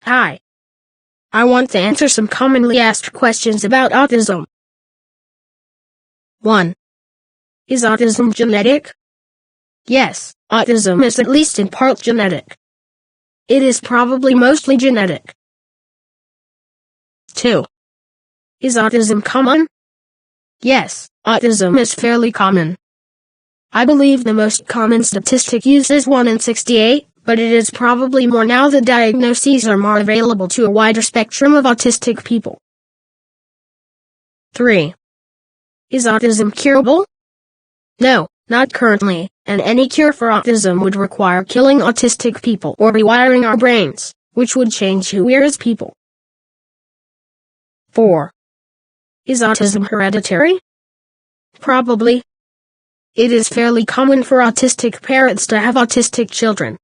Hi. I want to answer some commonly asked questions about autism. 1. Is autism genetic? Yes, autism is at least in part genetic. It is probably mostly genetic. 2. Is autism common? Yes, autism is fairly common. I believe the most common statistic used is 1 in 68, but it is probably more now that diagnoses are more available to a wider spectrum of autistic people. 3. Is autism curable? No, not currently, and any cure for autism would require killing autistic people or rewiring our brains, which would change who we are as people. 4. Is autism hereditary? Probably. It is fairly common for autistic parents to have autistic children.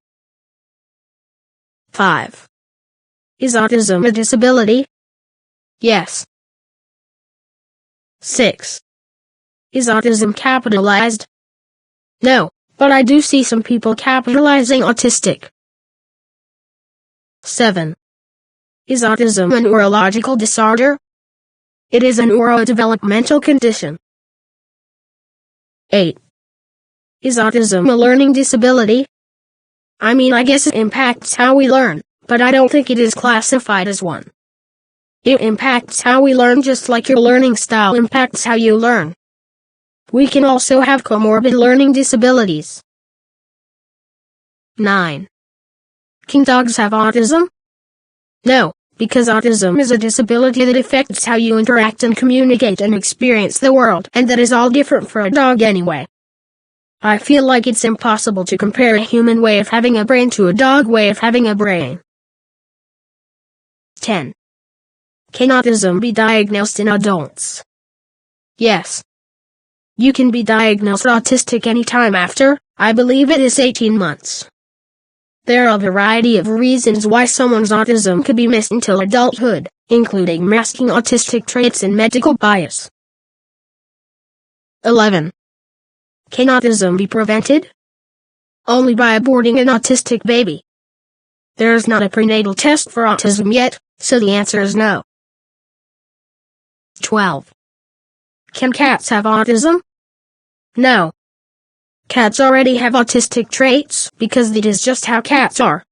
5. Is autism a disability? Yes. 6. Is autism capitalized? No, but I do see some people capitalizing autistic. 7. Is autism a neurological disorder? It is a neurodevelopmental condition. 8. Is autism a learning disability? I guess it impacts how we learn, but I don't think it is classified as one. It impacts how we learn just like your learning style impacts how you learn. We can also have comorbid learning disabilities. 9. Can dogs have autism? No, because autism is a disability that affects how you interact and communicate and experience the world, and that is all different for a dog anyway. I feel like it's impossible to compare a human way of having a brain to a dog way of having a brain. 10. Can autism be diagnosed in adults? Yes. You can be diagnosed autistic anytime after, I believe it is 18 months. There are a variety of reasons why someone's autism could be missed until adulthood, including masking autistic traits and medical bias. 11. Can autism be prevented? Only by aborting an autistic baby. There is not a prenatal test for autism yet, so the answer is no. 12. Can cats have autism? No. Cats already have autistic traits because it is just how cats are.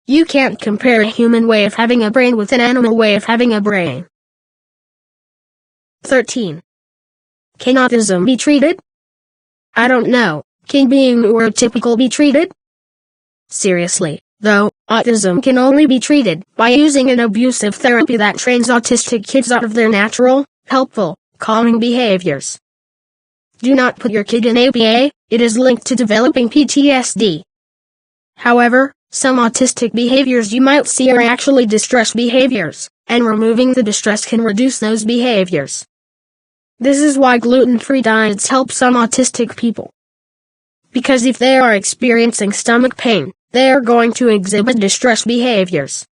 You can't compare a human way of having a brain with an animal way of having a brain. 13. Can autism be treated? I don't know. Can being neurotypical be treated? Seriously, though, autism can only be treated by using an abusive therapy that trains autistic kids out of their natural, helpful, calming behaviors. Do not put your kid in ABA, it is linked to developing PTSD. However, some autistic behaviors you might see are actually distress behaviors, and removing the distress can reduce those behaviors. This is why gluten-free diets help some autistic people. Because if they are experiencing stomach pain, they are going to exhibit distress behaviors.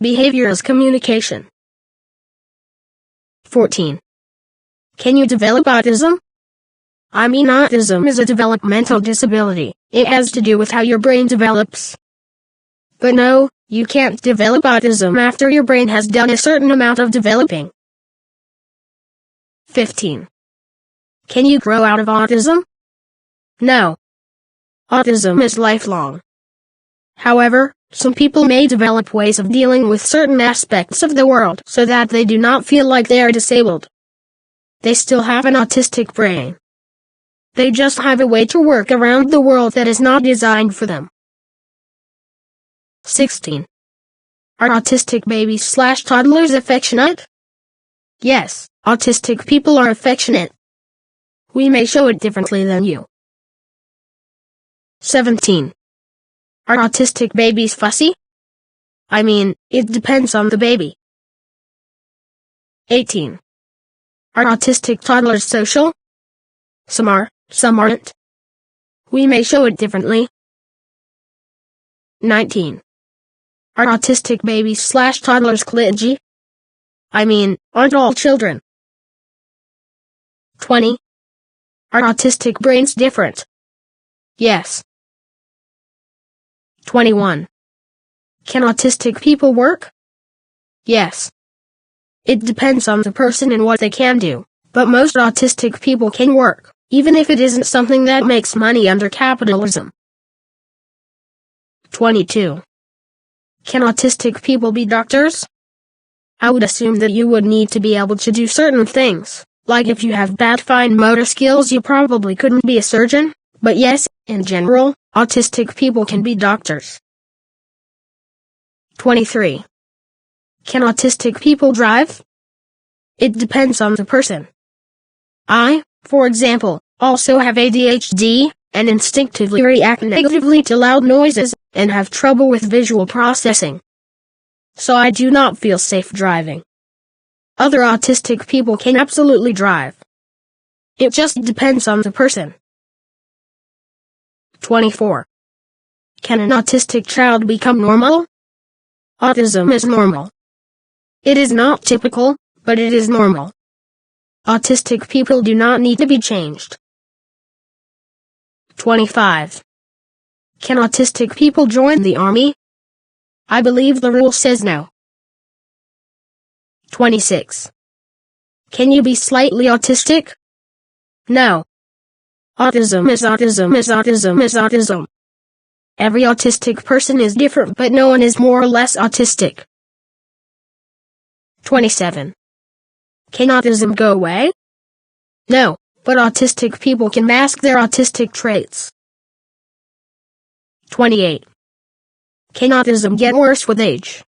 Behavior is communication. 14. Can you develop autism? Autism is a developmental disability. It has to do with how your brain develops. But no, you can't develop autism after your brain has done a certain amount of developing. 15. Can you grow out of autism? No. Autism is lifelong. However, some people may develop ways of dealing with certain aspects of the world so that they do not feel like they are disabled. They still have an autistic brain. They just have a way to work around the world that is not designed for them. 16. Are autistic babies/toddlers affectionate? Yes, autistic people are affectionate. We may show it differently than you. 17. Are autistic babies fussy? It depends on the baby. 18. Are autistic toddlers social? Some are, some aren't. We may show it differently. 19. Are autistic babies/toddlers clingy? Aren't all children? 20. Are autistic brains different? Yes. 21. Can autistic people work? Yes. It depends on the person and what they can do, but most autistic people can work, even if it isn't something that makes money under capitalism. 22. Can autistic people be doctors? I would assume that you would need to be able to do certain things, like if you have bad fine motor skills you probably couldn't be a surgeon, but yes, in general, autistic people can be doctors. 23. Can autistic people drive? It depends on the person. I, for example, also have ADHD, and instinctively react negatively to loud noises, and have trouble with visual processing. So I do not feel safe driving. Other autistic people can absolutely drive. It just depends on the person. 24. Can an autistic child become normal? Autism is normal. It is not typical, but it is normal. Autistic people do not need to be changed. 25. Can autistic people join the army? I believe the rule says no. 26. Can you be slightly autistic? No. Autism is autism is autism is autism. Every autistic person is different, but no one is more or less autistic. 27. Can autism go away? No, but autistic people can mask their autistic traits. 28. Can autism get worse with age?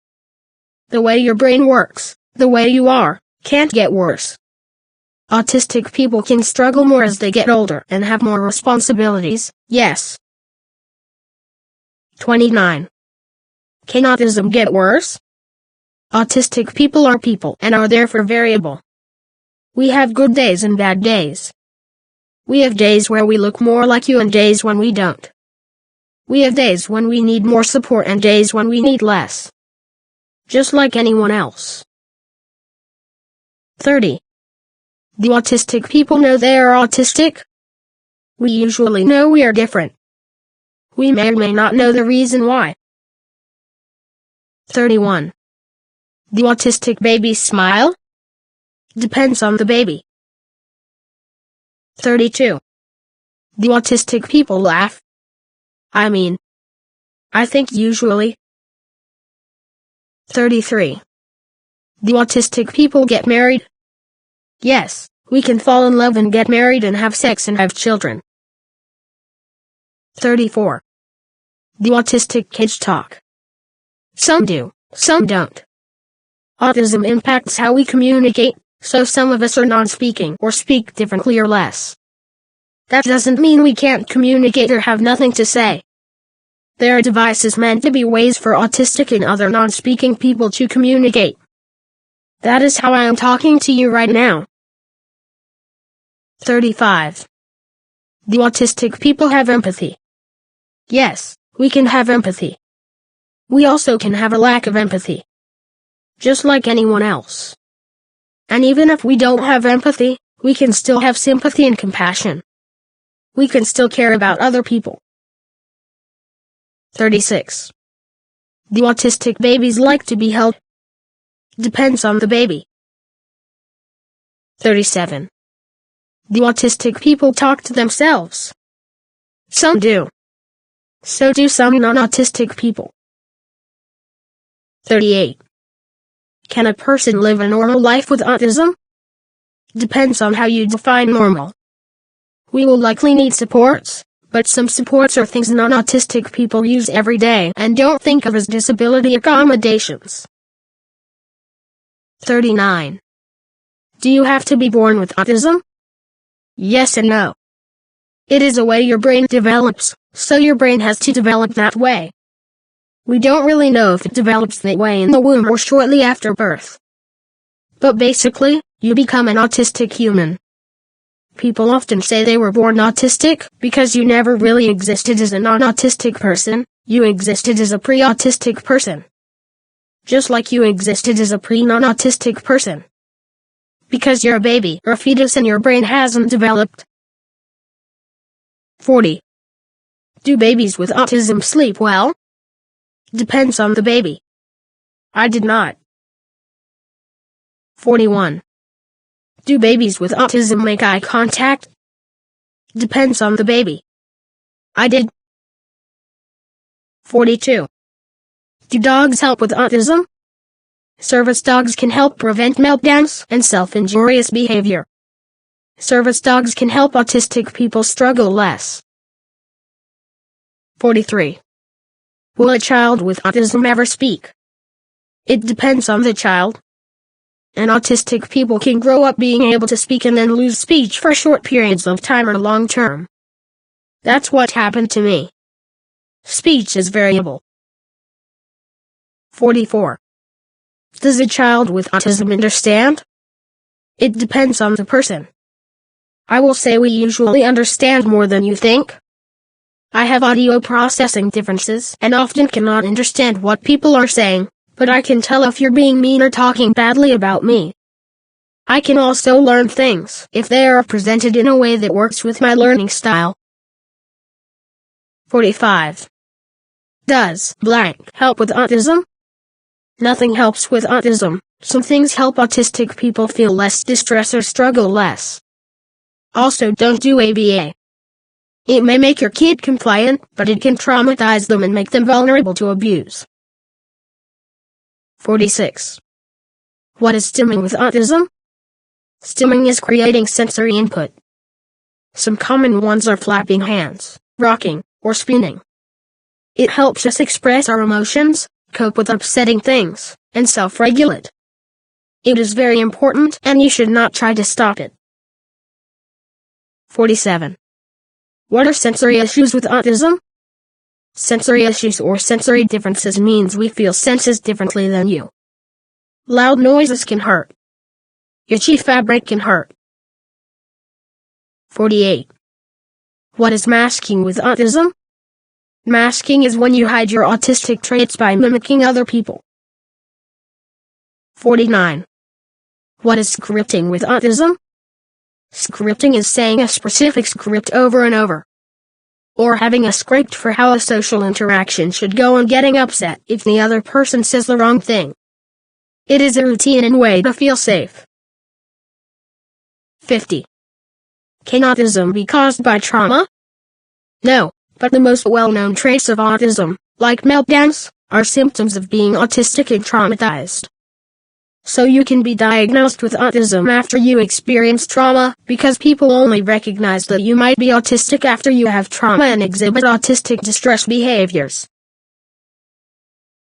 The way your brain works, the way you are, can't get worse. Autistic people can struggle more as they get older and have more responsibilities, yes. 29. Can autism get worse? Autistic people are people and are therefore variable. We have good days and bad days. We have days where we look more like you and days when we don't. We have days when we need more support and days when we need less. Just like anyone else. 30. Do autistic people know they are autistic? We usually know we are different. We may or may not know the reason why. 31. Do autistic babies smile? Depends on the baby. 32. Do autistic people laugh? I think usually. 33. Do autistic people get married? Yes, we can fall in love and get married and have sex and have children. 34. Do autistic kids talk? Some do, some don't. Autism impacts how we communicate, so some of us are non-speaking or speak differently or less. That doesn't mean we can't communicate or have nothing to say. There are devices meant to be ways for autistic and other non-speaking people to communicate. That is how I am talking to you right now. 35. Do autistic people have empathy? Yes, we can have empathy. We also can have a lack of empathy. Just like anyone else. And even if we don't have empathy, we can still have sympathy and compassion. We can still care about other people. 36. Do autistic babies like to be held? Depends on the baby. 37. Do autistic people talk to themselves? Some do. So do some non-autistic people. 38. Can a person live a normal life with autism? Depends on how you define normal. We will likely need supports, but some supports are things non-autistic people use every day and don't think of as disability accommodations. 39. Do you have to be born with autism? Yes and no. It is a way your brain develops, so your brain has to develop that way. We don't really know if it develops that way in the womb or shortly after birth. But basically, you become an autistic human. People often say they were born autistic because you never really existed as a non-autistic person, you existed as a pre-autistic person. Just like you existed as a pre-non-autistic person. Because you're a baby or a fetus and your brain hasn't developed. 40. Do babies with autism sleep well? Depends on the baby. I did not. 41. Do babies with autism make eye contact? Depends on the baby. I did. 42. Do dogs help with autism? Service dogs can help prevent meltdowns and self-injurious behavior. Service dogs can help autistic people struggle less. 43. Will a child with autism ever speak? It depends on the child. And autistic people can grow up being able to speak and then lose speech for short periods of time or long term. That's what happened to me. Speech is variable. 44. Does a child with autism understand? It depends on the person. I will say we usually understand more than you think. I have audio processing differences and often cannot understand what people are saying, but I can tell if you're being mean or talking badly about me. I can also learn things if they are presented in a way that works with my learning style. 45. Does blank help with autism? Nothing helps with autism. Some things help autistic people feel less distress or struggle less. Also, don't do ABA. It may make your kid compliant, but it can traumatize them and make them vulnerable to abuse. 46. What is stimming with autism? Stimming is creating sensory input. Some common ones are flapping hands, rocking, or spinning. It helps us express our emotions, cope with upsetting things, and self-regulate. It is very important and you should not try to stop it. 47. What are sensory issues with autism? Sensory issues or sensory differences means we feel senses differently than you. Loud noises can hurt. Itchy fabric can hurt. 48. What is masking with autism? Masking is when you hide your autistic traits by mimicking other people. 49. What is scripting with autism? Scripting is saying a specific script over and over. Or having a script for how a social interaction should go and getting upset if the other person says the wrong thing. It is a routine and way to feel safe. 50. Can autism be caused by trauma? No, but the most well-known traits of autism, like meltdowns, are symptoms of being autistic and traumatized. So you can be diagnosed with autism after you experience trauma, because people only recognize that you might be autistic after you have trauma and exhibit autistic distress behaviors.